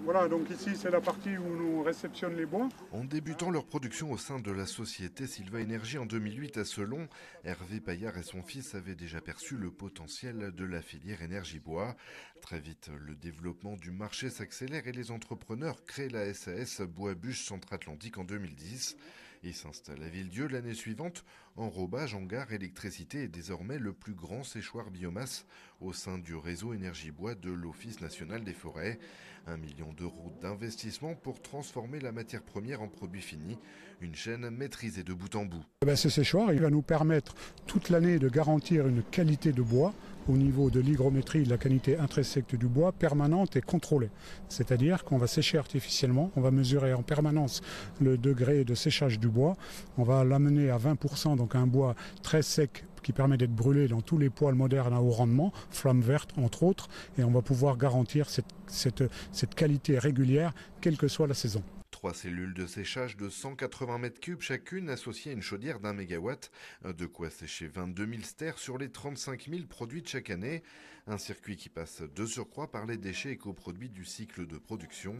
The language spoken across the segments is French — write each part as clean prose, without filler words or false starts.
Voilà, donc ici c'est la partie où nous réceptionnons les bois. En débutant leur production au sein de la société Sylva Énergie en 2008 à Selon, Hervé Paillard et son fils avaient déjà perçu le potentiel de la filière énergie-bois. Très vite, le développement du marché s'accélère et les entrepreneurs créent la SAS Bois-Bûche Centre-Atlantique en 2010 et s'installent à Villedieu l'année suivante. Enrobage, hangar, électricité est désormais le plus grand séchoir biomasse au sein du réseau énergie-bois de l'Office national des forêts. 1 million d'euros d'investissement pour transformer la matière première en produit fini, une chaîne maîtrisée de bout en bout. Ce séchoir il va nous permettre toute l'année de garantir une qualité de bois au niveau de l'hygrométrie, de la qualité intrinsèque du bois permanente et contrôlée. C'est-à-dire qu'on va sécher artificiellement, on va mesurer en permanence le degré de séchage du bois, on va l'amener à 20%, donc un bois très sec qui permet d'être brûlé dans tous les poêles modernes à haut rendement, flamme verte entre autres, et on va pouvoir garantir cette qualité régulière, quelle que soit la saison. 3 cellules de séchage de 180 mètres cubes chacune associées à une chaudière d'1 mégawatt. De quoi sécher 22 000 stères sur les 35 000 produites chaque année. Un circuit qui passe de surcroît par les déchets et coproduits du cycle de production.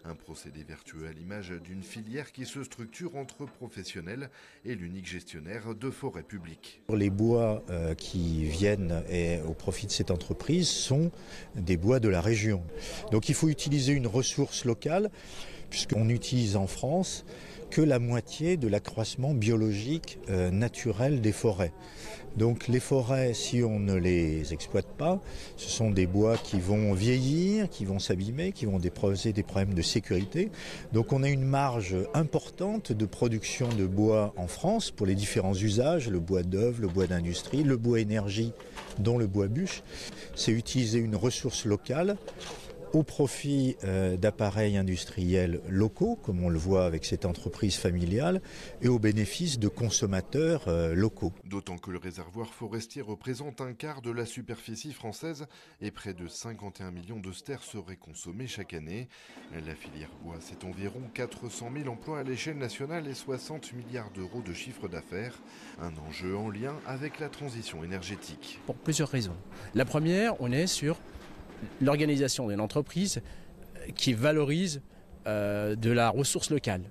Un procédé vertueux à l'image d'une filière qui se structure entre professionnels et l'unique gestionnaire de forêts publiques. Les bois qui viennent au profit de cette entreprise sont des bois de la région. Donc il faut utiliser une ressource locale, puisqu'on n'utilise en France que la moitié de l'accroissement biologique naturel des forêts. Donc les forêts, si on ne les exploite pas, ce sont des bois qui vont vieillir, qui vont s'abîmer, qui vont poser des problèmes de sécurité. Donc on a une marge importante de production de bois en France pour les différents usages, le bois d'œuvre, le bois d'industrie, le bois énergie, dont le bois bûche. C'est utiliser une ressource locale au profit d'appareils industriels locaux, comme on le voit avec cette entreprise familiale, et au bénéfice de consommateurs locaux. D'autant que le réservoir forestier représente un quart de la superficie française et près de 51 millions de stères seraient consommés chaque année. La filière bois, c'est environ 400 000 emplois à l'échelle nationale et 60 milliards d'euros de chiffre d'affaires. Un enjeu en lien avec la transition énergétique. Pour plusieurs raisons. La première, on est sur l'organisation d'une entreprise qui valorise de la ressource locale,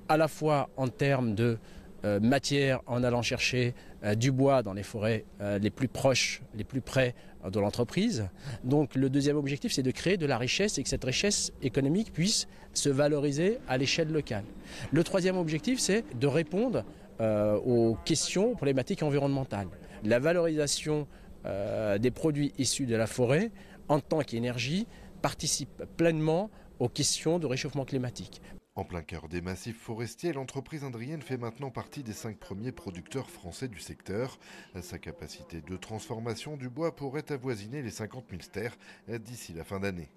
à la fois en termes de matière, en allant chercher du bois dans les forêts les plus proches, les plus près de l'entreprise. Donc le deuxième objectif, c'est de créer de la richesse et que cette richesse économique puisse se valoriser à l'échelle locale. Le troisième objectif, c'est de répondre aux questions, aux problématiques environnementales. La valorisation des produits issus de la forêt en tant qu'énergie participe pleinement aux questions de réchauffement climatique. En plein cœur des massifs forestiers, l'entreprise indrienne fait maintenant partie des 5 premiers producteurs français du secteur. Sa capacité de transformation du bois pourrait avoisiner les 50 000 stères d'ici la fin d'année.